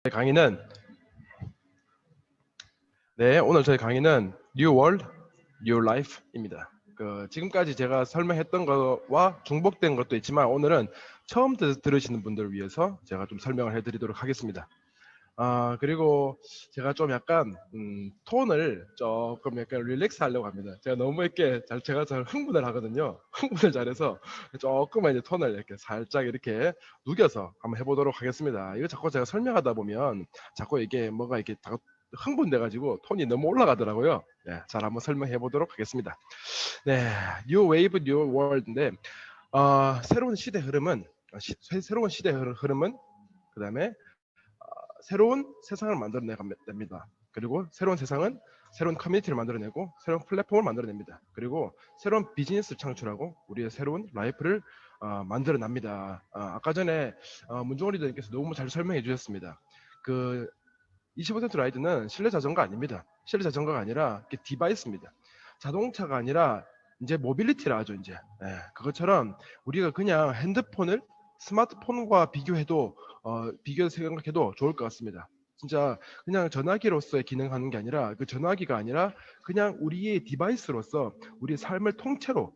강의는 오늘 저희 강의는 New World, New Life입니다. 지금까지 제가 설명했던 것과 중복된 것도 있지만 오늘은 처음 들으시는 분들을 위해서 제가 좀 설명을 해드리도록 하겠습니다. 그리고 제가 좀 약간 톤을 조금 약간 릴렉스 하려고 합니다. 제가 너무 이렇게 제가 잘 흥분을 하거든요. 흥분을 잘해서 조금만 이제 톤을 이렇게 살짝 이렇게 누겨서 한번 해보도록 하겠습니다. 이거 자꾸 제가 설명하다 보면 자꾸 이게 뭐가 이렇게 흥분돼 가지고 톤이 너무 올라가더라고요. 네, 잘 한번 설명해 보도록 하겠습니다. 네, New Wave, New World인데 새로운 시대 흐름은 그 다음에 새로운 세상을 만들어냅니다. 그리고 새로운 세상은 새로운 커뮤니티를 만들어내고 새로운 플랫폼을 만들어냅니다. 그리고 새로운 비즈니스를 창출하고 우리의 새로운 라이프를 만들어납니다. 아까 전에 문종원 리더님께서 너무 잘 설명해 주셨습니다. 25% 라이드는 실내 자전거 아닙니다. 실내 자전거가 아니라 디바이스입니다. 자동차가 아니라 이제 모빌리티라 하죠. 이제 그것처럼 우리가 그냥 핸드폰을 스마트폰과 비교해도 비교해서 생각해도 좋을 것 같습니다. 진짜 그냥 전화기로서의 기능하는 게 아니라 그 전화기가 아니라 그냥 우리의 디바이스로서 우리의 삶을 통째로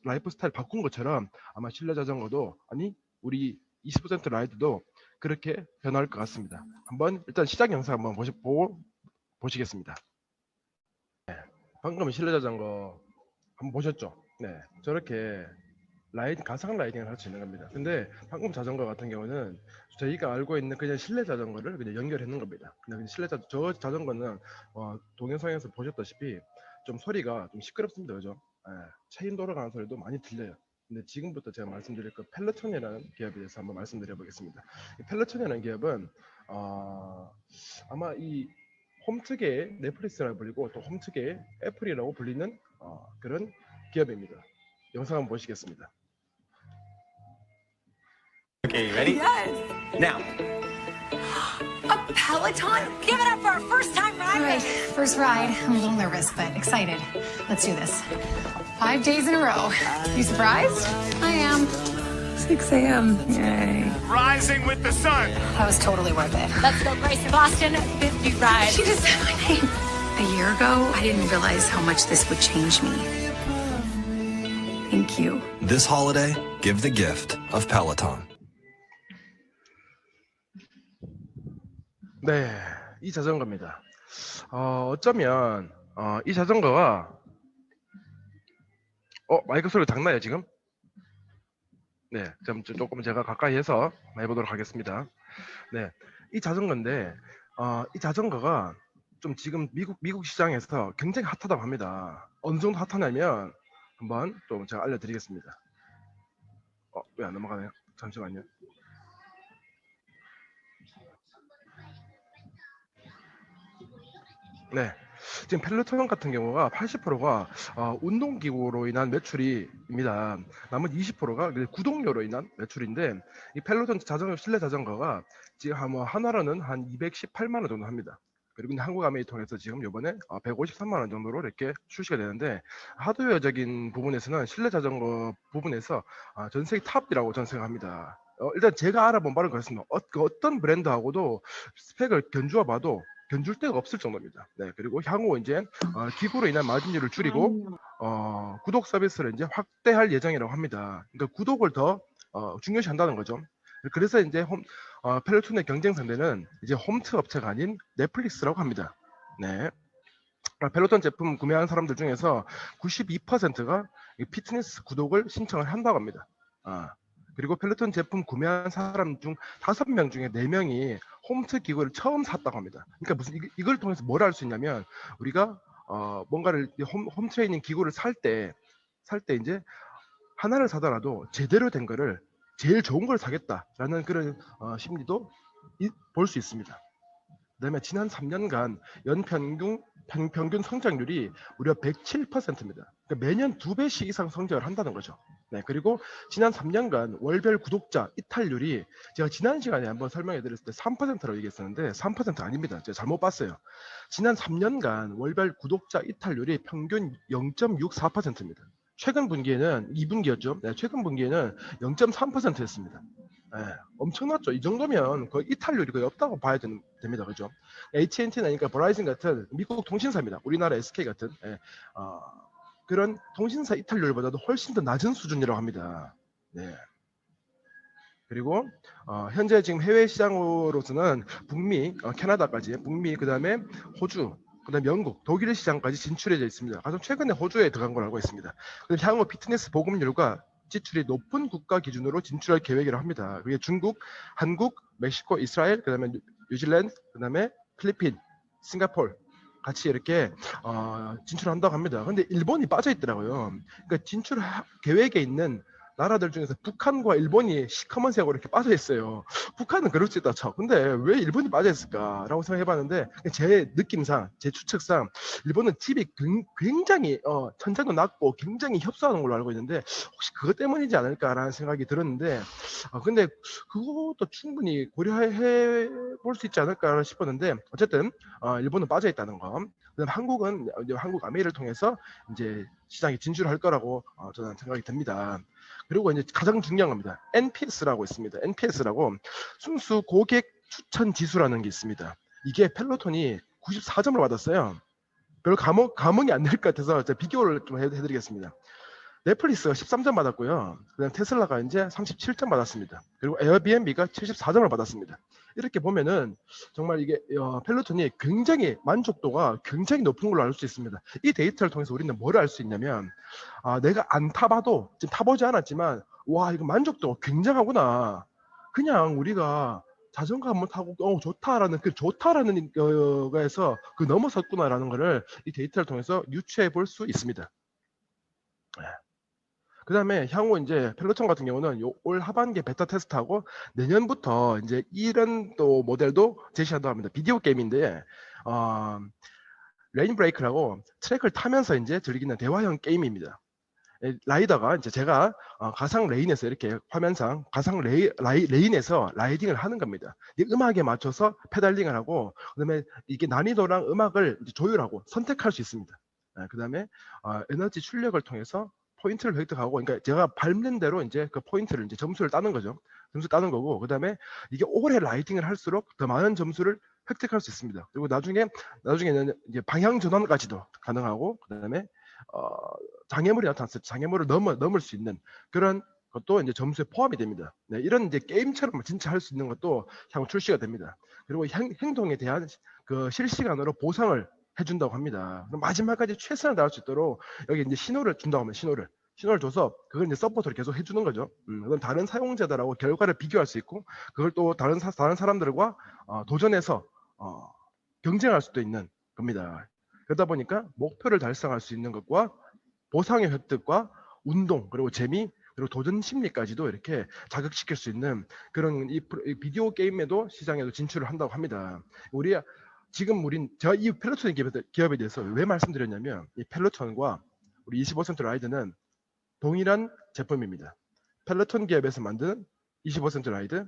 라이프 스타일 바꾼 것처럼 아마 실내 자전거도 아니 우리 20% 라이드도 그렇게 변할 것 같습니다. 한번 일단 시작 영상 한번 보시겠습니다. 네, 방금 실내 자전거 한번 보셨죠? 네, 저렇게 가상 라이딩을 할 수 있는 겁니다. 근데 방금 자전거 같은 경우는 저희가 알고 있는 그냥 실내 자전거를 그냥 연결했는 겁니다. 그냥 저 자전거는 동영상에서 보셨다시피 좀 소리가 좀 시끄럽습니다. 그죠? 체인 돌아가는 소리도 많이 들려요. 근데 지금부터 제가 말씀드릴 그 펠로톤이라는 기업에 대해서 한번 말씀드려 보겠습니다. 이 펠로톤이라는 기업은 아마 이 홈트계의 넷플릭스라고 불리고 또 홈트계의 애플이라고 불리는 그런 기업입니다. 영상 한번 보시겠습니다. Okay, ready? Yes. Now. A Peloton? Give it up for our first time ride. All right, first ride. I'm a little nervous, but excited. Let's do this. 5 days in a row. You surprised? I am. 6 a.m. Yay. Rising with the sun. That was totally worth it. Let's go race in Boston 50 ride. She just said my name. A year ago, I didn't realize how much this would change me. Thank you. This holiday, give the gift of Peloton. 네, 이 자전거입니다. 어쩌면 이 자전거가 마이크 소리가 작나요 지금? 네, 조금 제가 가까이 해서 해보도록 하겠습니다. 네, 이 자전거인데 이 자전거가 좀 지금 미국 시장에서 굉장히 핫하다고 합니다. 어느 정도 핫하냐면 한번 좀 제가 알려드리겠습니다. 왜 안 넘어가네요? 잠시만요. 네, 지금 펠로톤 같은 경우가 80%가 운동기구로 인한 매출입니다. 나머지 20%가 구독료로 인한 매출인데 이 펠로톤 실내 자전거가 지금 하나로는 한 218만 원 정도 합니다. 그리고 한국 아메이 통해서 지금 이번에 153만 원 정도로 이렇게 출시가 되는데 하드웨어적인 부분에서는 실내 자전거 부분에서 전 세계 탑이라고 저는 생각합니다. 일단 제가 알아본 바는 그렇습니다. 어떤 브랜드하고도 스펙을 견주어 봐도 견줄 데가 없을 정도입니다. 네, 그리고 향후 이제 기구로 인한 마진율을 줄이고 구독 서비스를 이제 확대할 예정이라고 합니다. 그러니까 구독을 더 중요시한다는 거죠. 그래서 이제 펠로톤의 경쟁 상대는 이제 홈트 업체가 아닌 넷플릭스라고 합니다. 네. 펠로톤 제품 구매한 사람들 중에서 92%가 피트니스 구독을 신청을 한다고 합니다. 그리고 펠로톤 제품 구매한 사람 중 5명 중에 4명이 홈트 기구를 처음 샀다고 합니다. 그러니까 이걸 통해서 뭘 할 수 있냐면 우리가 뭔가를 홈 트레이닝 기구를 살 때 이제 하나를 사더라도 제대로 된 거를 제일 좋은 걸 사겠다라는 그런 심리도 볼 수 있습니다. 그다음에 지난 3년간 평균 성장률이 무려 107%입니다. 그러니까 매년 2배씩 이상 성장을 한다는 거죠. 네, 그리고 지난 3년간 월별 구독자 이탈률이 제가 지난 시간에 한번 설명해 드렸을 때 3%라고 얘기했었는데 3% 아닙니다. 제가 잘못 봤어요. 지난 3년간 월별 구독자 이탈률이 평균 0.64%입니다. 최근 분기에는 2분기였죠. 네, 최근 분기에는 0.3%였습니다. 엄청났죠. 이 정도면 거의 이탈률이 거의 없다고 봐야 됩니다. 그죠? AT&T나 그러니까 버라이즌 같은 미국 통신사입니다. 우리나라 SK 같은 그런 통신사 이탈률보다도 훨씬 더 낮은 수준이라고 합니다. 네. 그리고 현재 지금 해외 시장으로서는 북미, 캐나다까지, 북미 그다음에 호주, 그다음에 영국, 독일 시장까지 진출해져 있습니다. 가장 최근에 호주에 들어간 걸 알고 있습니다. 그리고 향후 피트니스 보급률과 지출이 높은 국가 기준으로 진출할 계획이라고 합니다. 그게 중국, 한국, 멕시코, 이스라엘, 그다음에 뉴질랜드, 그다음에 필리핀, 싱가포르 같이 이렇게 진출한다고 합니다. 근데 일본이 빠져 있더라고요. 그러니까 진출 계획에 있는 나라들 중에서 북한과 일본이 시커먼 색으로 이렇게 빠져 있어요. 북한은 그럴 수 있다 쳐. 근데 왜 일본이 빠져 있을까라고 생각해봤는데 제 느낌상, 제 추측상 일본은 집이 굉장히 천장도 낮고 굉장히 협소하는 걸로 알고 있는데 혹시 그것 때문이지 않을까라는 생각이 들었는데 근데 그것도 충분히 고려해 볼 수 있지 않을까 싶었는데 어쨌든 일본은 빠져 있다는 거. 그다음 한국은 이제 한국 아메이를 통해서 이제 시장에 진출할 거라고 저는 생각이 듭니다. 그리고 이제 가장 중요한 겁니다. NPS라고 있습니다. NPS라고 순수 고객 추천 지수라는 게 있습니다. 이게 펠로톤이 94점을 받았어요. 별 감흥이 안 될 것 같아서 제가 비교를 좀 해드리겠습니다. 넷플릭스가 13점 받았고요. 그다음 테슬라가 이제 37점 받았습니다. 그리고 에어비앤비가 74점을 받았습니다. 이렇게 보면은 정말 이게 펠로톤이 굉장히 만족도가 굉장히 높은 걸로 알 수 있습니다. 이 데이터를 통해서 우리는 뭘 알 수 있냐면 내가 안 타봐도 지금 타보지 않았지만 와 이거 만족도가 굉장하구나. 그냥 우리가 자전거 한번 타고 좋다라는 거에서 그 넘어섰구나라는 거를 이 데이터를 통해서 유추해 볼 수 있습니다. 그 다음에 향후 이제 펠로톤 같은 경우는 올 하반기 베타 테스트하고 내년부터 이제 이런 또 모델도 제시한다고 합니다. 비디오 게임인데 레인 브레이크라고 트랙을 타면서 이제 즐기는 대화형 게임입니다. 라이더가 이제 제가 가상 레인에서 이렇게 화면상 가상 레인에서 라이딩을 하는 겁니다. 이 음악에 맞춰서 페달링을 하고 그다음에 이게 난이도랑 음악을 이제 조율하고 선택할 수 있습니다. 그다음에 에너지 출력을 통해서 포인트를 획득하고, 그러니까 제가 밟는 대로 이제 그 포인트를 이제 점수를 따는 거죠. 점수 따는 거고, 그다음에 이게 오래 라이딩을 할수록 더 많은 점수를 획득할 수 있습니다. 그리고 나중에는 이제 방향 전환까지도 가능하고, 그다음에 장애물이 나타났을 때 장애물을 넘을 수 있는 그런 것도 이제 점수에 포함이 됩니다. 네, 이런 이제 게임처럼 진짜 할 수 있는 것도 향후 출시가 됩니다. 그리고 행동에 대한 그 실시간으로 보상을 해준다고 합니다. 그럼 마지막까지 최선을 다할 수 있도록 여기 이제 신호를 준다고 합니다. 신호를 줘서 그걸 이제 서포트를 계속 해주는 거죠. 그럼 다른 사용자들하고 결과를 비교할 수 있고 그걸 또 다른 사람들과 도전해서 경쟁할 수도 있는 겁니다. 그러다 보니까 목표를 달성할 수 있는 것과 보상의 획득과 운동 그리고 재미 그리고 도전 심리까지도 이렇게 자극시킬 수 있는 그런 이 비디오 게임에도 시장에도 진출을 한다고 합니다. 제가 이 펠로톤 기업에 대해서 왜 말씀드렸냐면 이 펠로톤과 우리 25센트 라이드는 동일한 제품입니다. 펠로톤 기업에서 만든 25센트 라이드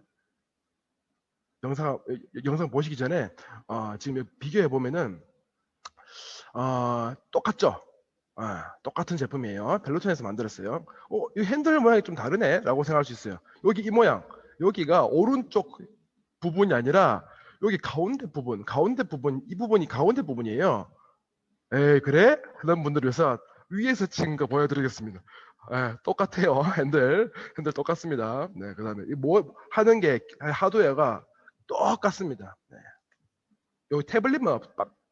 영상 보시기 전에 지금 비교해 보면은 똑같죠? 똑같은 제품이에요. 펠로톤에서 만들었어요. 이 핸들 모양이 좀 다르네 라고 생각할 수 있어요. 여기 이 모양, 여기가 오른쪽 부분이 아니라 여기 가운데 부분, 이 부분이 가운데 부분이에요. 에이, 그래? 그런 분들을 위해서 위에서 찍은 거 보여드리겠습니다. 똑같아요. 핸들 똑같습니다. 네, 그 다음에 뭐 하는 게 하드웨어가 똑같습니다. 네. 여기 태블릿만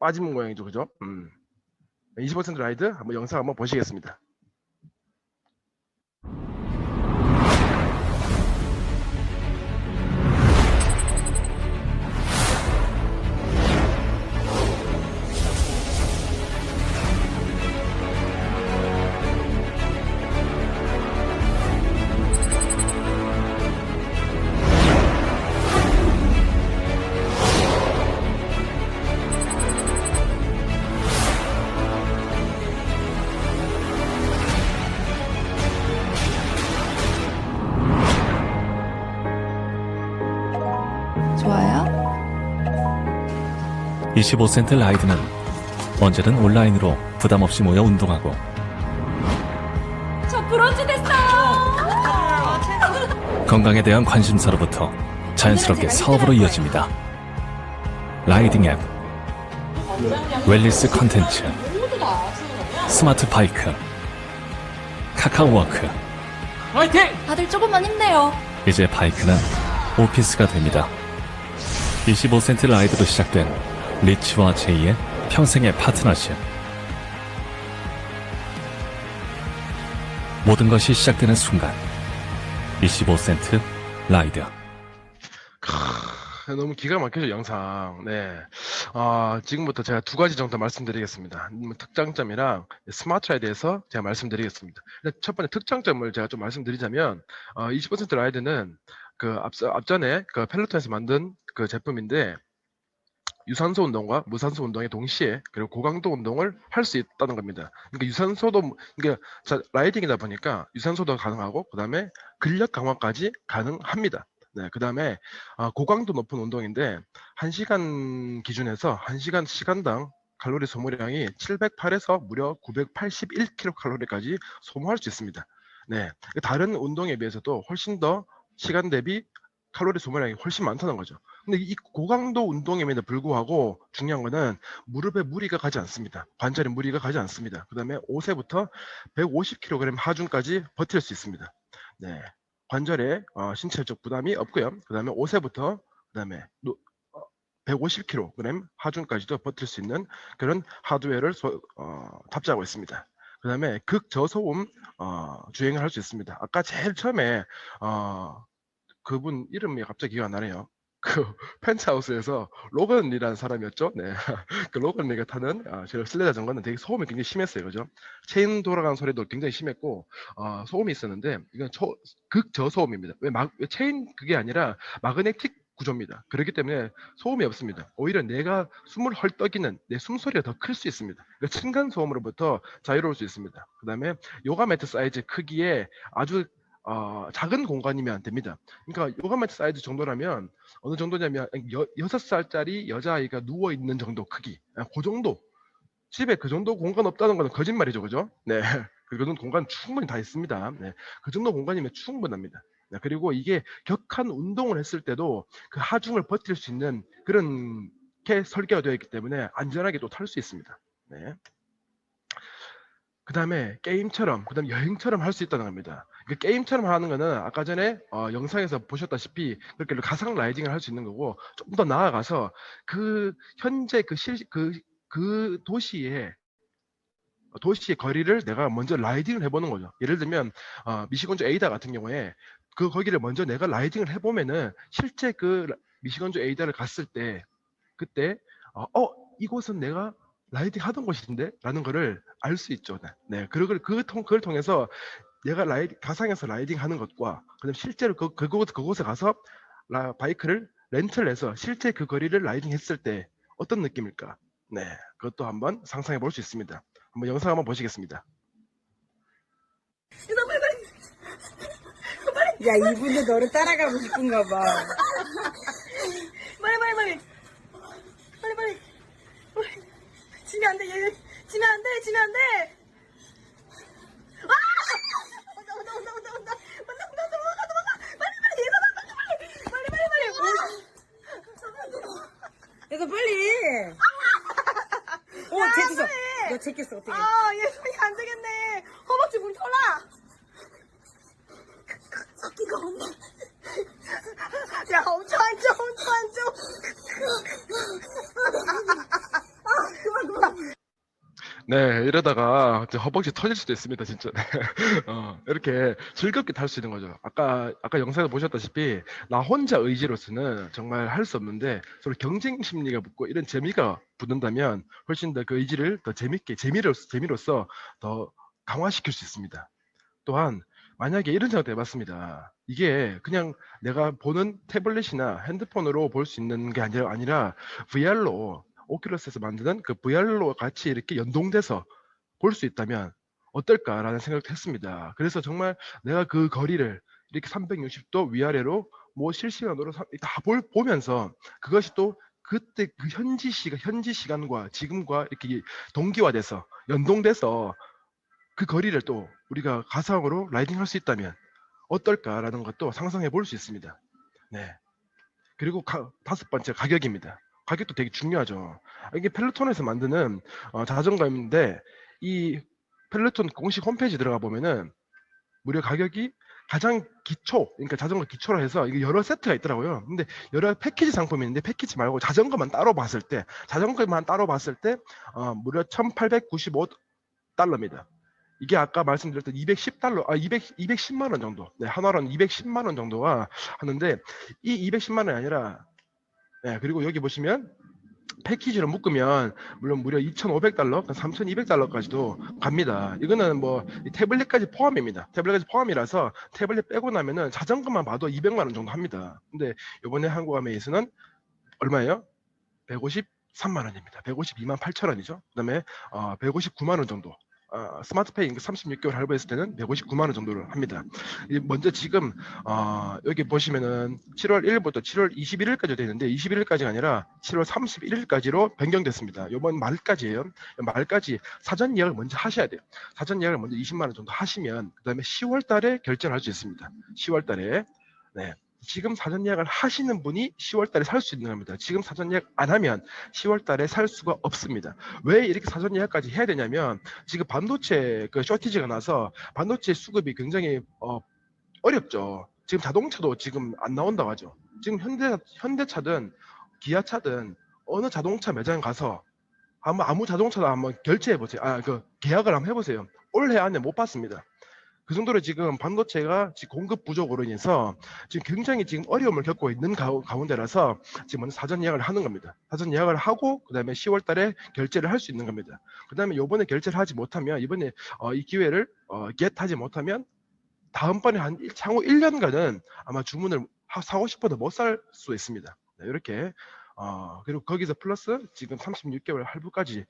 빠진 모양이죠, 그죠? 20% 라이드 한번 영상 한번 보시겠습니다. 좋아요? 25센트 라이드는 언제든 온라인으로 부담 없이 모여 운동하고 저 브론즈 됐어요! 건강에 대한 관심사로부터 자연스럽게 사업으로 이어집니다. 라이딩 앱, 웰니스 컨텐츠, 스마트 바이크, 카카오워크. 다들 조금만 힘내요. 이제 바이크는 오피스가 됩니다. 25센트 라이드로 시작된 리치와 제이의 평생의 파트너십. 모든 것이 시작되는 순간 25센트 라이드. 너무 기가 막히죠, 영상. 네. 지금부터 제가 두 가지 정도 말씀드리겠습니다. 특장점이랑 스마트라에 대해서 제가 말씀드리겠습니다. 첫 번째 특장점을 제가 좀 말씀드리자면, 20% 라이드는 앞전에 그 펠로톤에서 만든 그 제품인데, 유산소 운동과 무산소 운동에 동시에 그리고 고강도 운동을 할 수 있다는 겁니다. 그러니까 유산소도 그러니까 라이딩이다 보니까 유산소도 가능하고 그다음에 근력 강화까지 가능합니다. 네, 그다음에 고강도 높은 운동인데 1시간 기준에서 1시간 시간당 칼로리 소모량이 708에서 무려 981kcal까지 소모할 수 있습니다. 네, 다른 운동에 비해서도 훨씬 더 시간 대비 칼로리 소모량이 훨씬 많다는 거죠. 근데 이 고강도 운동임에도 불구하고 중요한 거는 무릎에 무리가 가지 않습니다. 관절에 무리가 가지 않습니다. 그 다음에 5세부터 150kg 하중까지 버틸 수 있습니다. 네, 관절에 신체적 부담이 없고요. 그 다음에 5세부터 그 다음에 150kg 하중까지도 버틸 수 있는 그런 하드웨어를 탑재하고 있습니다. 그 다음에 극저소음 주행을 할 수 있습니다. 아까 제일 처음에 그분 이름이 갑자기 기억 안 나네요. 그 펜트하우스에서 로건이라는 사람이었죠. 네, 그 로건이가 타는 제가 실내 자전거는 되게 소음이 굉장히 심했어요, 그죠? 체인 돌아가는 소리도 굉장히 심했고 소음이 있었는데 이건 극저소음입니다. 왜 체인 그게 아니라 마그네틱 구조입니다. 그렇기 때문에 소음이 없습니다. 오히려 내가 숨을 헐떡이는 내 숨소리가 더 클 수 있습니다. 그러니까 층간 소음으로부터 자유로울 수 있습니다. 그 다음에 요가 매트 사이즈 크기에 아주 작은 공간이면 됩니다. 그러니까 요가 매트 사이즈 정도라면 어느 정도냐면 6살짜리 여자아이가 누워있는 정도 크기, 그 정도. 집에 그 정도 공간 없다는 건 거짓말이죠, 그죠? 네, 그 정도 공간 충분히 다 있습니다. 네, 그 정도 공간이면 충분합니다. 네, 그리고 이게 격한 운동을 했을 때도 그 하중을 버틸 수 있는 그런 게 설계가 되어 있기 때문에 안전하게 또 탈 수 있습니다. 네. 그 다음에 게임처럼, 그 다음에 여행처럼 할 수 있다는 겁니다. 그 게임처럼 하는 거는 아까 전에 영상에서 보셨다시피 그렇게 가상 라이딩을 할 수 있는 거고, 좀 더 나아가서 그 현재 그 도시의 거리를 내가 먼저 라이딩을 해보는 거죠. 예를 들면 미시건주 에이다 같은 경우에 거기를 먼저 내가 라이딩을 해보면은 실제 그 미시건주 에이다를 갔을 때 그때 이곳은 내가 라이딩 하던 곳인데 라는 거를 알 수 있죠. 네, 그걸 통해서 내가 가상에서 라이딩 하는 것과 그다음 실제로 그곳에 가서 바이크를 렌트를 해서 실제 그 거리를 라이딩 했을 때 어떤 느낌일까? 네, 그것도 한번 상상해 볼 수 있습니다. 한번 영상 한번 보시겠습니다. 야, 이분도 너를 따라가고 싶은가 봐. 빨리. 지면 안 돼, 얘. 지면 안 돼. 아! 온다. 빨리. 얘가 빨리. 제꼈어. 너 제꼈어, 어떻게. 얘 손이 안 되겠네. 허벅지 물 털라. 이거 없네. 야, 엄청 안 줘. 그만. 네, 이러다가 허벅지 터질 수도 있습니다, 진짜. 이렇게 즐겁게 탈 수 있는 거죠. 아까 영상에서 보셨다시피 나 혼자 의지로서는 정말 할 수 없는데 서로 경쟁 심리가 붙고 이런 재미가 붙는다면 훨씬 더 그 의지를 더 재미로서 더 강화시킬 수 있습니다. 또한 만약에 이런 생각도 해봤습니다. 이게 그냥 내가 보는 태블릿이나 핸드폰으로 볼 수 있는 게 아니라 VR로 오큘러스에서 만드는 그 VR로 같이 이렇게 연동돼서 볼 수 있다면 어떨까라는 생각도 했습니다. 그래서 정말 내가 그 거리를 이렇게 360도 위아래로 뭐 실시간으로 다 보면서 그것이 또 그때 그 현지 시간과 지금과 이렇게 동기화돼서 연동돼서 그 거리를 또 우리가 가상으로 라이딩할 수 있다면 어떨까라는 것도 상상해 볼 수 있습니다. 네. 그리고 다섯 번째 가격입니다. 가격도 되게 중요하죠. 이게 펠로톤에서 만드는 자전거인데 이 펠로톤 공식 홈페이지 들어가 보면은 무려 가격이 가장 기초, 그러니까 자전거 기초로 해서 이게 여러 세트가 있더라고요. 근데 여러 패키지 상품이 있는데 패키지 말고 자전거만 따로 봤을 때 무려 1,895달러입니다. 이게 아까 말씀드렸던 210만 원 정도. 네, 한화로는 210만 원 정도가 하는데 이 210만 원이 아니라 네, 그리고 여기 보시면 패키지로 묶으면 물론 무려 2,500달러, 3,200달러까지도 갑니다. 이거는 뭐 태블릿까지 포함입니다. 태블릿까지 포함이라서 태블릿 빼고 나면은 자전거만 봐도 200만 원 정도 합니다. 근데 이번에 한국어메이스는 얼마예요? 153만 원입니다. 152만 8천 원이죠. 그다음에 159만 원 정도. 스마트페이 36개월 할부했을 때는 159만 원 정도를 합니다. 먼저 지금 여기 보시면은 7월 1일부터 7월 21일까지 되어 있는데 21일까지가 아니라 7월 31일까지로 변경됐습니다. 이번 말까지예요. 말까지 사전 예약을 먼저 하셔야 돼요. 사전 예약을 먼저 20만 원 정도 하시면 그다음에 10월 달에 결제를 할 수 있습니다. 10월 달에. 네. 지금 사전 예약을 하시는 분이 10월 달에 살 수 있는 겁니다. 지금 사전 예약 안 하면 10월 달에 살 수가 없습니다. 왜 이렇게 사전 예약까지 해야 되냐면 지금 반도체 쇼티지가 나서 반도체 수급이 굉장히 어렵죠. 지금 자동차도 지금 안 나온다고 하죠. 지금 현대차든 기아차든 어느 자동차 매장 가서 아무 자동차도 한번 결제해 보세요. 계약을 한번 해보세요. 올해 안에 못 받습니다. 그 정도로 지금 반도체가 지금 공급 부족으로 인해서 지금 굉장히 지금 어려움을 겪고 있는 가운데라서 지금 사전 예약을 하는 겁니다. 사전 예약을 하고 그다음에 10월 달에 결제를 할 수 있는 겁니다. 그다음에 이번에 결제를 하지 못하면 이번에 이 기회를 겟하지 못하면 다음번에 향후 1년간은 아마 주문을 사고 싶어도 못 살 수 있습니다. 네, 이렇게 그리고 거기서 플러스 지금 36개월 할부까지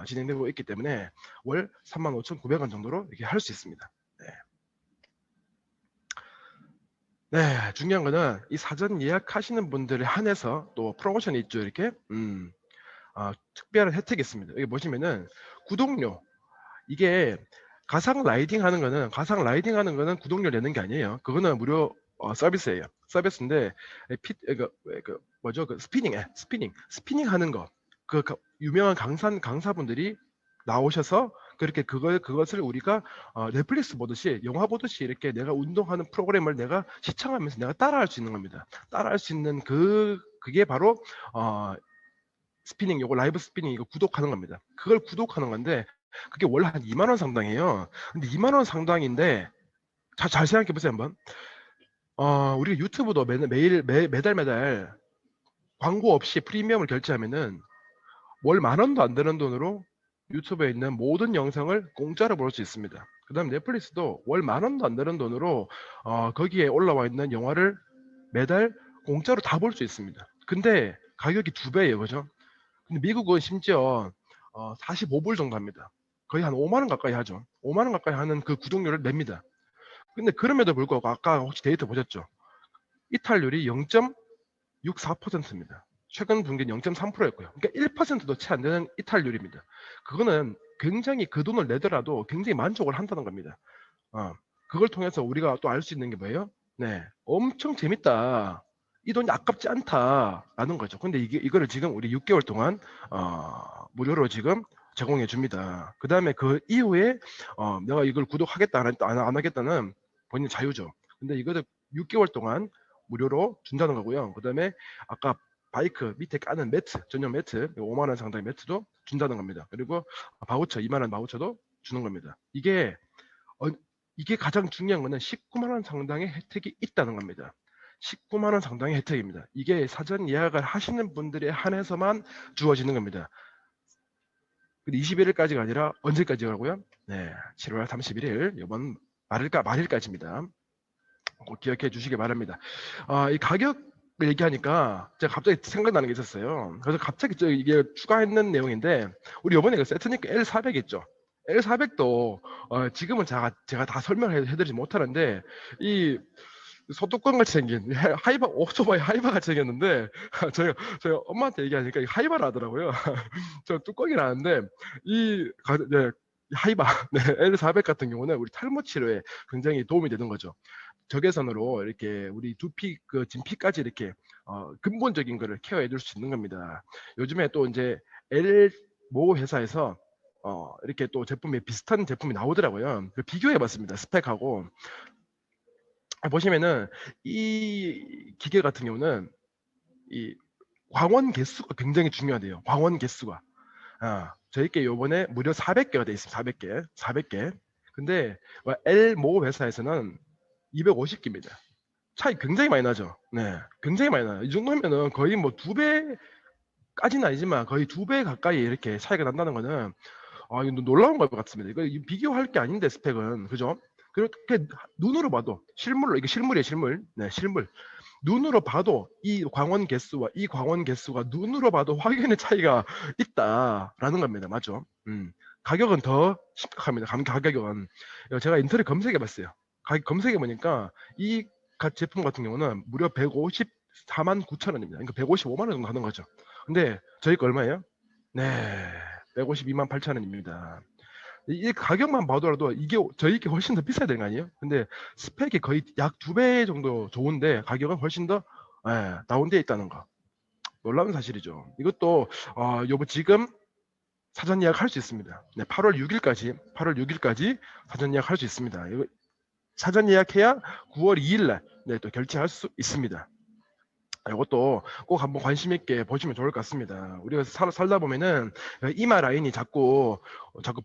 진행되고 있기 때문에 월 35,900원 정도로 이렇게 할 수 있습니다. 네, 중요한 거는 이 사전 예약하시는 분들에 한해서 또 프로모션이 있죠. 이렇게 특별한 혜택이 있습니다. 여기 보시면은 구독료, 이게 가상 라이딩 하는 거는 구독료 내는 게 아니에요. 그거는 무료 서비스예요. 서비스인데 스피닝 하는 거, 유명한 강사분들이 나오셔서 그렇게 그것을 우리가 넷플릭스 보듯이 영화 보듯이 이렇게 내가 운동하는 프로그램을 내가 시청하면서 내가 따라할 수 있는 겁니다. 따라할 수 있는 그게 바로 스피닝, 요거 라이브 스피닝 이거 구독하는 겁니다. 그걸 구독하는 건데 그게 월 한 2만 원 상당이에요. 근데 2만 원 상당인데 잘 생각해 보세요 한번. 우리가 유튜브도 매달 광고 없이 프리미엄을 결제하면은 월 10,000원도 안 되는 돈으로 유튜브에 있는 모든 영상을 공짜로 볼 수 있습니다. 그 다음 넷플릭스도 월 10,000원도 안 되는 돈으로 거기에 올라와 있는 영화를 매달 공짜로 다 볼 수 있습니다. 근데 가격이 2배예요. 그죠? 근데 미국은 심지어 45불 정도 합니다. 거의 한 5만 원 가까이 하죠. 5만 원 가까이 하는 그 구독료를 냅니다. 근데 그럼에도 불구하고 아까 혹시 데이터 보셨죠? 이탈률이 0.64%입니다. 최근 분기는 0.3%였고요. 그러니까 1%도 채 안 되는 이탈률입니다. 그거는 굉장히 그 돈을 내더라도 굉장히 만족을 한다는 겁니다. 그걸 통해서 우리가 또 알 수 있는 게 뭐예요? 네, 엄청 재밌다. 이 돈이 아깝지 않다라는 거죠. 근데 이거를 지금 우리 6개월 동안 무료로 지금 제공해 줍니다. 그 다음에 그 이후에 내가 이걸 구독하겠다 안 하겠다는 본인 자유죠. 근데 이거를 6개월 동안 무료로 준다는 거고요. 그 다음에 아까 바이크 밑에 까는 매트, 전용 매트, 5만 원 상당의 매트도 준다는 겁니다. 그리고 바우처, 2만 원 바우처도 주는 겁니다. 이게 가장 중요한 거는 19만 원 상당의 혜택이 있다는 겁니다. 19만 원 상당의 혜택입니다. 이게 사전 예약을 하시는 분들에 한해서만 주어지는 겁니다. 21일까지가 아니라 언제까지라고요? 네, 7월 31일 이번 말일까지입니다. 꼭 기억해 주시기 바랍니다. 이 가격 얘기하니까 제가 갑자기 생각나는 게 있었어요. 그래서 갑자기 이게 추가했는 내용인데 우리 이번에 그 세트니까 L400 있죠. L400도 지금은 제가 다 설명을 해드리지 못하는데 이 소뚜껑 같이 생긴 오토바이 하이바 같이 생겼는데 저희 엄마한테 얘기하니까 하이바라 하더라고요. 저 뚜껑이 나는데 하이바 L400 같은 경우는 우리 탈모 치료에 굉장히 도움이 되는 거죠. 적외선으로 이렇게 우리 두피 그 진피까지 이렇게 근본적인 거를 케어해 줄 수 있는 겁니다. 요즘에 또 이제 엘모 회사에서 이렇게 또 제품이 비슷한 제품이 나오더라고요. 비교해 봤습니다. 스펙하고. 보시면은 이 기계 같은 경우는 이 광원 개수가 굉장히 중요하대요. 광원 개수가. 저희께 요번에 무려 400개가 돼 있습니다. 400개. 근데 엘모 회사에서는 250개입니다. 차이 굉장히 많이 나죠. 네, 굉장히 많이 나요. 이 정도면은 거의 뭐 2배까지는 아니지만 거의 2배 가까이 이렇게 차이가 난다는 거는 이거 놀라운 것 같습니다. 이거 비교할 게 아닌데 스펙은 그죠? 그렇게 눈으로 봐도 실물로 이게 실물이에요, 실물. 네, 실물. 눈으로 봐도 이 광원 개수와 이 광원 개수가 눈으로 봐도 확연히 차이가 있다라는 겁니다. 맞죠? 가격은 더 심각합니다. 가격은 제가 인터넷 검색해 봤어요. 검색해 보니까 이 제품 같은 경우는 무려 154만 9천 원입니다. 그러니까 155만 원 정도 하는 거죠. 근데 저희 거 얼마예요? 네, 152만 8천 원입니다. 이 가격만 봐더라도 이게 저희게 훨씬 더 비싸야 되는 거 아니에요? 근데 스펙이 거의 약 2배 정도 좋은데 가격은 훨씬 더 다운되어 있다는 거. 놀라운 사실이죠. 이것도 요번 지금 사전 예약할 수 있습니다. 네, 8월 6일까지 사전 예약할 수 있습니다. 이거 사전 예약해야 9월 2일날 또 결제할 수 있습니다. 이것도 꼭 한번 관심 있게 보시면 좋을 것 같습니다. 우리가 살다 보면은 이마 라인이 자꾸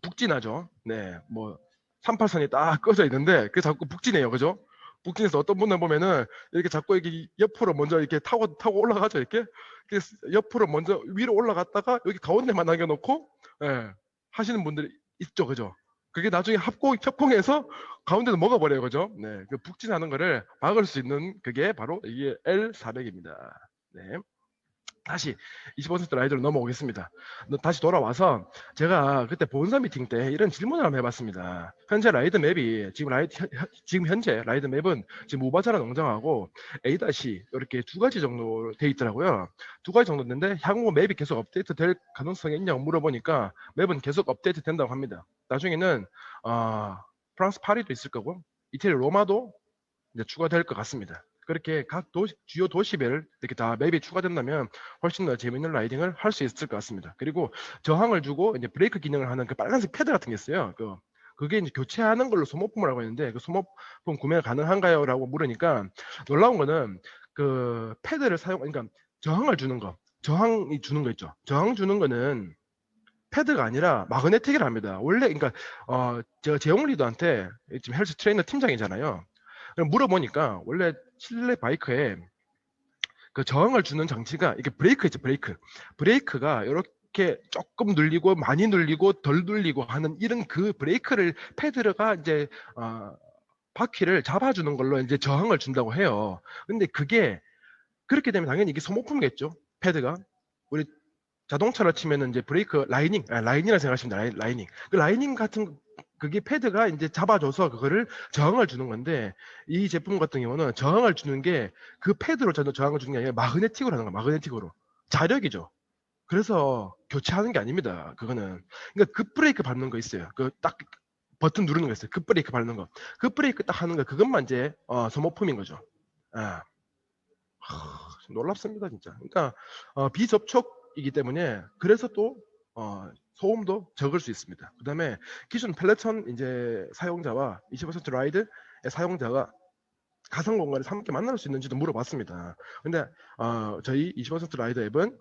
북진하죠. 네, 뭐 38선이 딱 꺼져 있는데 그 자꾸 북진해요, 그죠? 북진해서 어떤 분들 보면은 이렇게 자꾸 이렇게 옆으로 먼저 이렇게 타고 올라가죠, 이렇게 옆으로 먼저 위로 올라갔다가 여기 가운데만 남겨놓고 하시는 분들이 있죠, 그죠? 그게 나중에 협공해서 가운데도 먹어버려요, 그죠? 네, 그 북진하는 거를 막을 수 있는 그게 바로 이게 L400입니다. 네. 다시 20% 라이드로 넘어오겠습니다. 다시 돌아와서 제가 그때 본사 미팅 때 이런 질문을 한번 해봤습니다. 현재 라이드 맵이 지금 현재 라이드 맵은 지금 우바자라 농장하고 A- 이렇게 두 가지 정도 돼 있더라고요. 두 가지 정도 있는데 향후 맵이 계속 업데이트 될 가능성이 있냐고 물어보니까 맵은 계속 업데이트 된다고 합니다. 나중에는 프랑스 파리도 있을 거고 이태리 로마도 이제 추가될 것 같습니다. 그렇게 각 주요 도시별 이렇게 다 맵이 추가된다면 훨씬 더 재밌는 라이딩을 할 수 있을 것 같습니다. 그리고 저항을 주고 이제 브레이크 기능을 하는 그 빨간색 패드 같은 게 있어요. 그게 이제 교체하는 걸로 소모품을 하고 있는데 그 소모품 구매가 가능한가요? 라고 물으니까 놀라운 거는 그 패드를 그러니까 저항을 주는 거, 저항이 주는 거 있죠. 저항 주는 거는 패드가 아니라 마그네틱이라 합니다. 원래 그러니까 제가 재용 리더한테 지금 헬스 트레이너 팀장이잖아요. 물어보니까 원래 실내 바이크에 그 저항을 주는 장치가 이게 브레이크 있죠, 브레이크가 이렇게 조금 눌리고 많이 눌리고 덜 눌리고 하는 이런 그 브레이크를 패드가 이제 바퀴를 잡아주는 걸로 이제 저항을 준다고 해요. 근데 그게 그렇게 되면 당연히 이게 소모품이겠죠, 패드가. 우리 자동차로 치면은 이제 브레이크 라이닝이라 생각하시면 라이닝. 그 라이닝 같은 그게 패드가 이제 잡아줘서 그거를 저항을 주는 건데 이 제품 같은 경우는 저항을 주는 게 그 패드로 저항을 주는 게 아니라 마그네틱으로 하는 거예요. 마그네틱으로. 자력이죠. 그래서 교체하는 게 아닙니다. 그거는. 그러니까 급브레이크 밟는 거 있어요. 그 딱 버튼 누르는 거 있어요. 급브레이크 밟는 거. 급브레이크 딱 하는 거 그것만 이제 소모품인 거죠. 놀랍습니다, 진짜. 그러니까 비접촉이기 때문에 그래서 또 소음도 적을 수 있습니다. 그 다음에 기존 펠레톤 이제 사용자와 20% 라이드의 사용자가 가상 공간에서 함께 만날 수 있는지도 물어봤습니다. 근데 저희 20% 라이드 앱은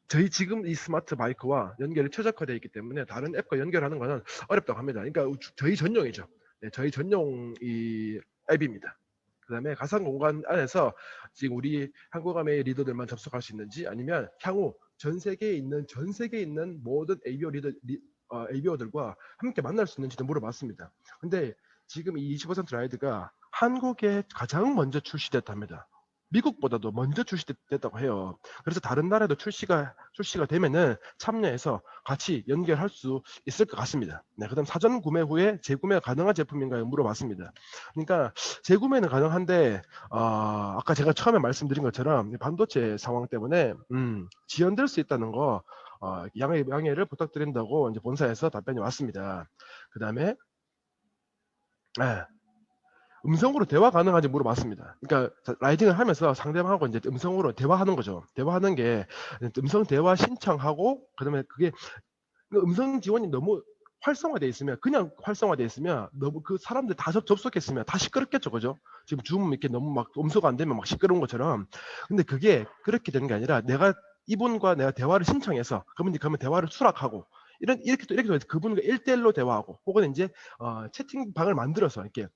저희 지금 이 스마트 바이크와 연결이 최적화되어 있기 때문에 다른 앱과 연결하는 것은 어렵다고 합니다. 그러니까 저희 전용이죠. 네, 저희 전용 이 앱입니다. 그 다음에 가상 공간 안에서 지금 우리 한국아메이 리더들만 접속할 수 있는지 아니면 향후 전 세계에 있는 모든 ABO들과 함께 만날 수 있는지도 물어봤습니다. 근데 지금 이 20% 라이드가 한국에 가장 먼저 출시됐답니다. 미국보다도 먼저 출시됐다고 해요. 그래서 다른 나라에도 출시가 되면은 참여해서 같이 연결할 수 있을 것 같습니다. 네, 그다음 사전 구매 후에 재구매가 가능한 제품인가요? 물어봤습니다. 그러니까 재구매는 가능한데 아까 제가 처음에 말씀드린 것처럼 반도체 상황 때문에 지연될 수 있다는 거 양해를 부탁드린다고 이제 본사에서 답변이 왔습니다. 그다음에 음성으로 대화 가능한지 물어봤습니다. 그러니까 라이딩을 하면서 상대방하고 이제 음성으로 대화하는 거죠. 대화하는 게 음성 대화 신청하고 그다음에 그게 음성 지원이 너무 활성화돼 있으면 그냥 활성화돼 있으면 너무 그 사람들 다 접속했으면 다 시끄럽겠죠, 그죠? 지금 줌 이렇게 너무 막 음소가 안 되면 막 시끄러운 것처럼. 근데 그게 그렇게 되는 게 아니라 내가 이분과 내가 대화를 신청해서 그러면 대화를 수락하고 이렇게 그분과 1대1로 대화하고 혹은 이제 채팅방을 만들어서 이렇게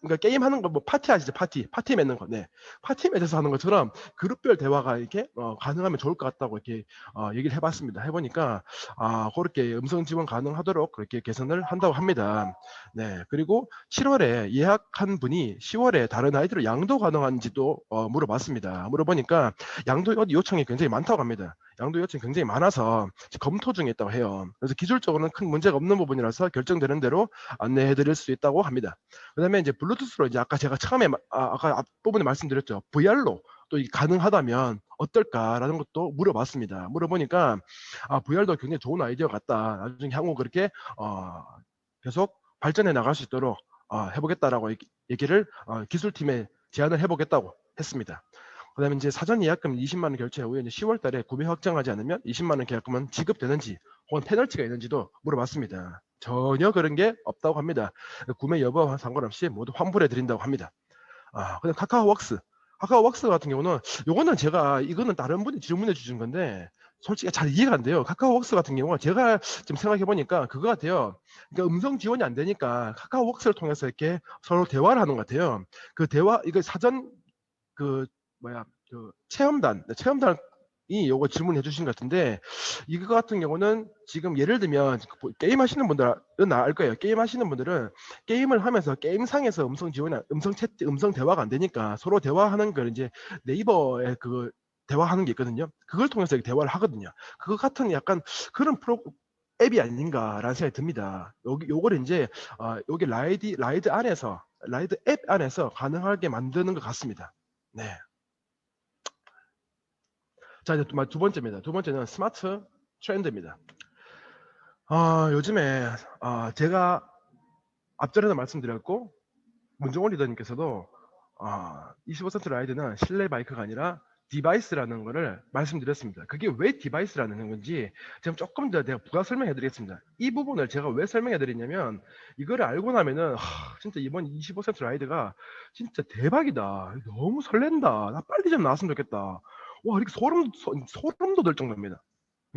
그러니까 게임 하는 거 뭐 파티 아시죠? 파티 맺는 거. 네. 파티 맺어서 하는 것처럼 그룹별 대화가 이렇게 가능하면 좋을 것 같다고 이렇게 얘기를 해봤습니다. 해보니까 그렇게 음성 지원 가능하도록 그렇게 개선을 한다고 합니다. 네. 그리고 7월에 예약한 분이 10월에 다른 아이디로 양도 가능한지도 물어봤습니다. 물어보니까 양도 요청이 굉장히 많다고 합니다. 양도 요청이 굉장히 많아서 검토 중에 있다고 해요. 그래서 기술적으로는 큰 문제가 없는 부분이라서 결정되는 대로 안내해 드릴 수 있다고 합니다. 그 다음에 이제 블루투스로 이제 아까 제가 처음에 아까 앞부분에 말씀드렸죠. VR로 또 가능하다면 어떨까라는 것도 물어봤습니다. 물어보니까 VR도 굉장히 좋은 아이디어 같다. 나중에 향후 그렇게 계속 발전해 나갈 수 있도록 해보겠다라고 얘기를 기술팀에 제안을 해보겠다고 했습니다. 그 다음에 이제 사전 예약금 20만 원 결제 후에 이제 10월 달에 구매 확정하지 않으면 20만 원 계약금은 지급되는지 혹은 페널티가 있는지도 물어봤습니다. 전혀 그런 게 없다고 합니다. 구매 여부와 상관없이 모두 환불해 드린다고 합니다. 그다음 카카오웍스 같은 경우는 요거는 제가 이거는 다른 분이 질문해 주신 건데 솔직히 잘 이해가 안 돼요. 카카오웍스 같은 경우가 제가 지금 생각해 보니까 그거 같아요. 그러니까 음성 지원이 안 되니까 카카오웍스를 통해서 이렇게 서로 대화를 하는 것 같아요. 그 대화 이거 사전 그 체험단이 요거 질문해 주신 것 같은데 이거 같은 경우는 지금 예를 들면 게임 하시는 분들은 알 거예요. 게임 하시는 분들은 게임을 하면서 게임상에서 음성 지원이 음성 대화가 안 되니까 서로 대화하는 걸 이제 네이버에 그 대화하는 게 있거든요. 그걸 통해서 대화를 하거든요. 그거 같은 약간 그런 앱이 아닌가라는 생각이 듭니다. 요걸 이제 여기 라이드 앱 안에서 가능하게 만드는 것 같습니다. 네. 자, 이제 두 번째입니다. 두 번째는 스마트 트렌드입니다. 요즘에 제가 앞전에도 말씀드렸고 문종원 리더님께서도 25cm 라이드는 실내 바이크가 아니라 디바이스라는 거를 말씀드렸습니다. 그게 왜 디바이스라는 건지 지금 조금 더 내가 부가 설명해 드리겠습니다. 이 부분을 제가 왜 설명해 드리냐면 이거를 알고 나면은 진짜 이번 25cm 라이드가 진짜 대박이다. 너무 설렌다. 나 빨리 좀 나왔으면 좋겠다. 와, 이렇게 소름 돋을 정도입니다.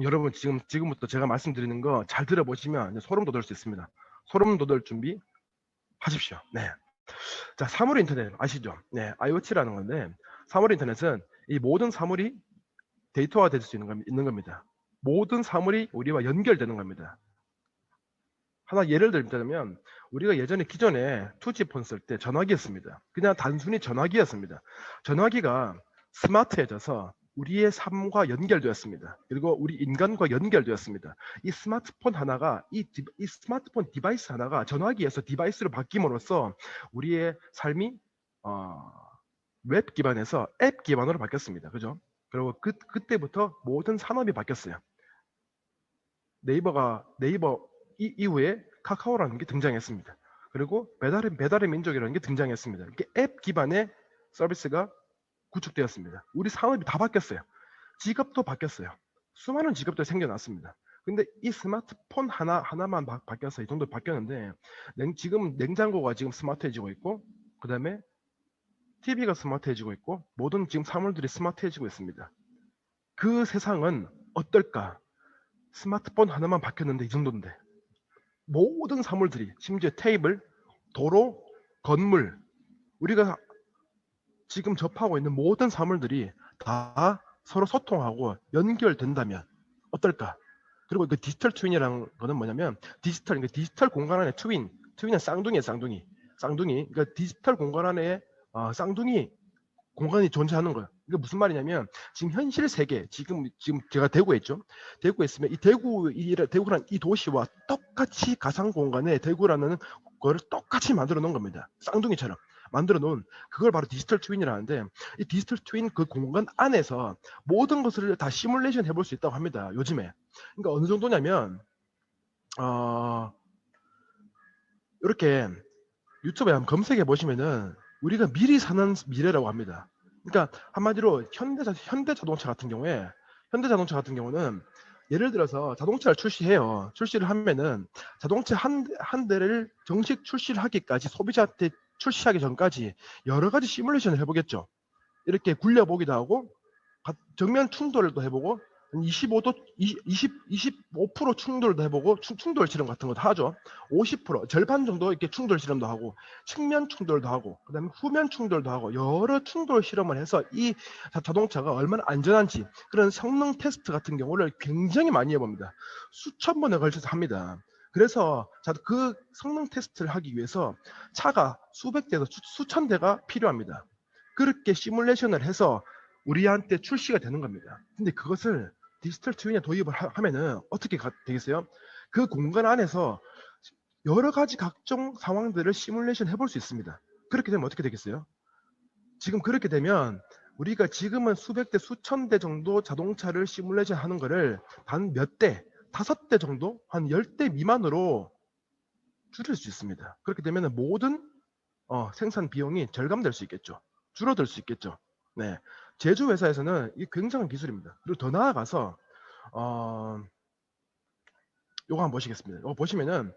여러분 지금부터 제가 말씀드리는 거 잘 들어보시면 이제 소름 돋을 수 있습니다. 소름 돋을 준비 하십시오. 네. 자, 사물 인터넷 아시죠? 네, IoT라는 건데 사물 인터넷은 이 모든 사물이 데이터화 될 수 있는 겁니다. 모든 사물이 우리와 연결되는 겁니다. 하나 예를 들자면 우리가 예전에 기존에 2G 폰 쓸 때 전화기였습니다. 그냥 단순히 전화기였습니다. 전화기가 스마트해져서 우리의 삶과 연결되었습니다. 그리고 우리 인간과 연결되었습니다. 이 스마트폰 하나가 이 스마트폰 디바이스 하나가 전화기에서 디바이스로 바뀜으로써 우리의 삶이 웹 기반에서 앱 기반으로 바뀌었습니다. 그죠? 그리고 그때부터 모든 산업이 바뀌었어요. 네이버 이후에 카카오라는 게 등장했습니다. 그리고 배달의 민족이라는 게 등장했습니다. 이렇게 앱 기반의 서비스가 구축되었습니다. 우리 산업이 다 바뀌었어요. 직업도 바뀌었어요. 수많은 직업들이 생겨났습니다. 근데 이 스마트폰 하나만 바뀌어서 이 정도 바뀌었는데 지금 냉장고가 지금 스마트해지고 있고 그 다음에 TV가 스마트해지고 있고 모든 지금 사물들이 스마트해지고 있습니다. 그 세상은 어떨까? 스마트폰 하나만 바뀌었는데 이 정도인데 모든 사물들이 심지어 테이블, 도로, 건물 우리가 지금 접하고 있는 모든 사물들이 다 서로 소통하고 연결된다면 어떨까? 그리고 그 디지털 트윈이라는 거는 뭐냐면 디지털 공간 안에 트윈은 쌍둥이에요. 쌍둥이. 그러니까 디지털 공간 안에 쌍둥이 공간이 존재하는 거예요. 이게 무슨 말이냐면 지금 현실 세계 지금 제가 대구에 있죠. 대구에 있으면 이 대구라는 이 도시와 똑같이 가상 공간에 대구라는 거를 똑같이 만들어 놓은 겁니다. 쌍둥이처럼 만들어 놓은 그걸 바로 디지털 트윈이라는데 이 디지털 트윈 그 공간 안에서 모든 것을 다 시뮬레이션 해볼 수 있다고 합니다. 요즘에. 그러니까 어느 정도냐면 이렇게 유튜브에 한번 검색해 보시면은 우리가 미리 사는 미래라고 합니다. 그러니까 한마디로 현대자동차 같은 경우에 현대자동차 같은 경우는 예를 들어서 자동차를 출시해요. 출시를 하면은 자동차 한 대를 정식 출시를 하기까지 소비자한테 출시하기 전까지 여러 가지 시뮬레이션을 해보겠죠. 이렇게 굴려보기도 하고 정면 충돌도 해보고 25도 25% 충돌도 해보고 충돌 실험 같은 것도 하죠. 50% 절반 정도 이렇게 충돌 실험도 하고 측면 충돌도 하고 그다음에 후면 충돌도 하고 여러 충돌 실험을 해서 이 자동차가 얼마나 안전한지 그런 성능 테스트 같은 경우를 굉장히 많이 해봅니다. 수천 번에 걸쳐서 합니다. 그래서 그 성능 테스트를 하기 위해서 차가 수백 대에서 수천 대가 필요합니다. 그렇게 시뮬레이션을 해서 우리한테 출시가 되는 겁니다. 근데 그것을 디지털 트윈에 도입을 하면은 어떻게 되겠어요? 그 공간 안에서 여러 가지 각종 상황들을 시뮬레이션 해볼 수 있습니다. 그렇게 되면 어떻게 되겠어요? 지금 그렇게 되면 우리가 지금은 수백 대 수천 대 정도 자동차를 시뮬레이션 하는 거를 단 몇 대, 5대 정도, 한 10대 미만으로 줄일 수 있습니다. 그렇게 되면 모든 생산 비용이 절감될 수 있겠죠. 줄어들 수 있겠죠. 네. 제조 회사에서는 이게 굉장한 기술입니다. 그리고 더 나아가서 요거 한번 보시겠습니다. 이거 보시면은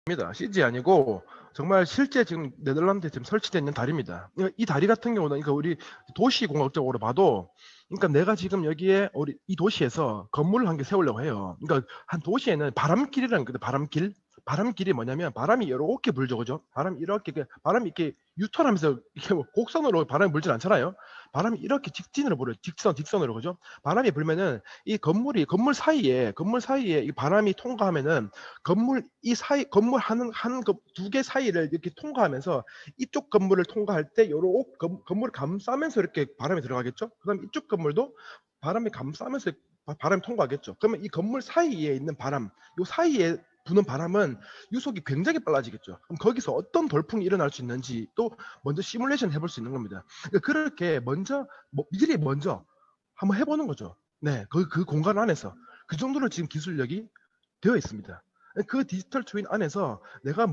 입니다. CG 아니고 정말 실제 지금 네덜란드에 지금 설치되어 있는 다리입니다. 이 다리 같은 경우는 그러니까 우리 도시공학적으로 봐도 그러니까 내가 지금 여기에 우리 이 도시에서 건물을 한 개 세우려고 해요. 그러니까 한 도시에는 바람길이라는 게 바람길. 바람길이 뭐냐면 바람이 이렇게 불죠, 그죠? 바람이 이렇게 바람이 이렇게 유턴하면서 이렇게 뭐 곡선으로 바람이 불진 않잖아요. 바람이 이렇게 직진으로 불어요. 직선으로 그죠? 바람이 불면은 이 건물 사이에 이 바람이 통과하면은 건물 두 개 사이를 이렇게 통과하면서 이쪽 건물을 통과할 때 요렇게 건물을 감싸면서 이렇게 바람이 들어가겠죠. 그다음 이쪽 건물도 바람이 감싸면서 바람이 통과하겠죠. 그러면 이 건물 사이에 있는 바람, 요 사이에 부는 바람은 유속이 굉장히 빨라지겠죠. 그럼 거기서 어떤 돌풍이 일어날 수 있는지 또 먼저 시뮬레이션 해볼 수 있는 겁니다. 그러니까 그렇게 미리 먼저 한번 해보는 거죠. 네, 그 공간 안에서 그 정도로 지금 기술력이 되어 있습니다. 그 디지털 트윈 안에서 내가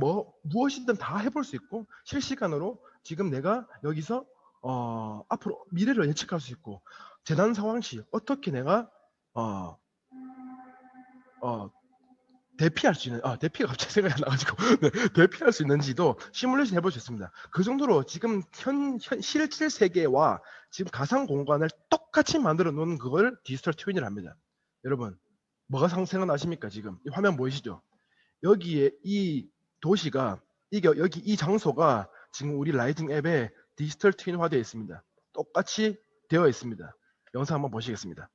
무엇이든 다 해볼 수 있고 실시간으로 지금 내가 여기서 앞으로 미래를 예측할 수 있고 재난 상황 시 어떻게 내가 어, 어, 대피할 수 있는 대피가 갑자기 생각이 안 나가지고 네, 대피할 수 있는지도 시뮬레이션 해볼 수 있습니다. 그 정도로 지금 실질 세계와 지금 가상 공간을 똑같이 만들어 놓은 그걸 디지털 트윈이라 합니다. 여러분 뭐가 생각나십니까? 지금 이 화면 보이시죠? 여기에 이 도시가 여기 이 장소가 지금 우리 라이팅 앱에 디지털 트윈화되어 있습니다. 똑같이 되어 있습니다. 영상 한번 보시겠습니다.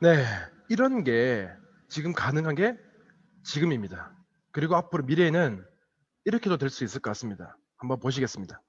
네, 이런 게 지금 가능한 게 지금입니다. 그리고 앞으로 미래에는 이렇게도 될 수 있을 것 같습니다. 한번 보시겠습니다.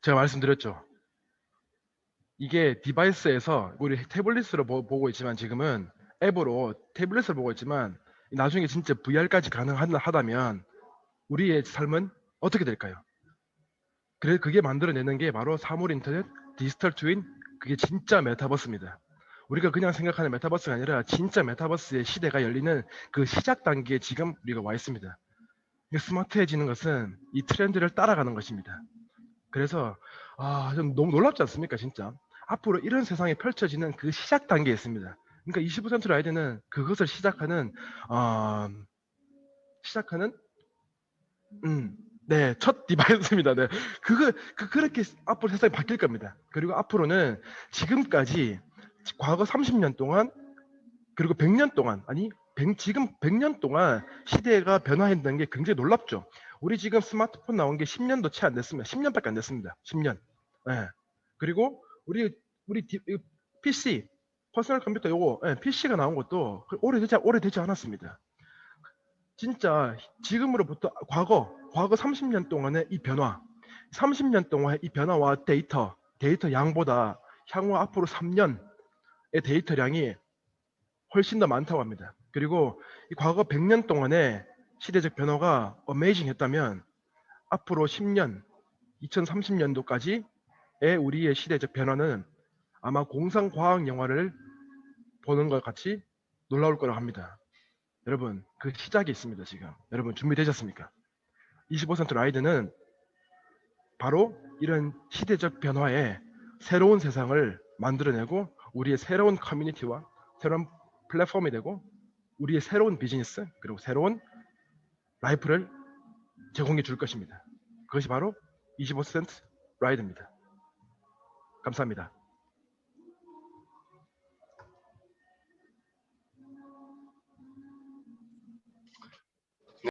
제가 말씀드렸죠. 이게 디바이스에서 우리 태블릿으로 보고 있지만 지금은 앱으로 태블릿을 보고 있지만 나중에 진짜 VR까지 가능하다면 우리의 삶은 어떻게 될까요? 그래 그게 만들어내는 게 바로 사물 인터넷, 디지털 트윈, 그게 진짜 메타버스입니다. 우리가 그냥 생각하는 메타버스가 아니라 진짜 메타버스의 시대가 열리는 그 시작 단계에 지금 우리가 와 있습니다. 스마트해지는 것은 이 트렌드를 따라가는 것입니다. 그래서 좀 너무 놀랍지 않습니까, 진짜? 앞으로 이런 세상이 펼쳐지는 그 시작 단계에 있습니다. 그러니까 25% 라이드는 그것을 시작하는 네, 첫 디바이스입니다. 네, 그렇게 앞으로 세상이 바뀔 겁니다. 그리고 앞으로는 지금까지 과거 30년 동안 그리고 100년 동안 지금 100년 동안 시대가 변화했다는 게 굉장히 놀랍죠. 우리 지금 스마트폰 나온 게 10년도 채 안 됐습니다. 10년밖에 안 됐습니다. 10년. 네. 그리고 우리 PC 퍼스널 컴퓨터 요거 PC가 나온 것도 오래되지 않았습니다. 진짜 지금으로부터 과거 30년 동안의 이 변화, 30년 동안의 이 변화와 데이터 양보다 향후 앞으로 3년의 데이터량이 훨씬 더 많다고 합니다. 그리고 이 과거 100년 동안의 시대적 변화가 어메이징 했다면 앞으로 10년, 2030년도까지의 우리의 시대적 변화는 아마 공상과학 영화를 보는 것 같이 놀라울 거라고 합니다. 여러분, 그 시작이 있습니다, 지금. 여러분, 준비되셨습니까? 25% 라이드는 바로 이런 시대적 변화에 새로운 세상을 만들어내고 우리의 새로운 커뮤니티와 새로운 플랫폼이 되고 우리의 새로운 비즈니스 그리고 새로운 라이프를 제공해 줄 것입니다. 그것이 바로 25% 라이드입니다. 감사합니다.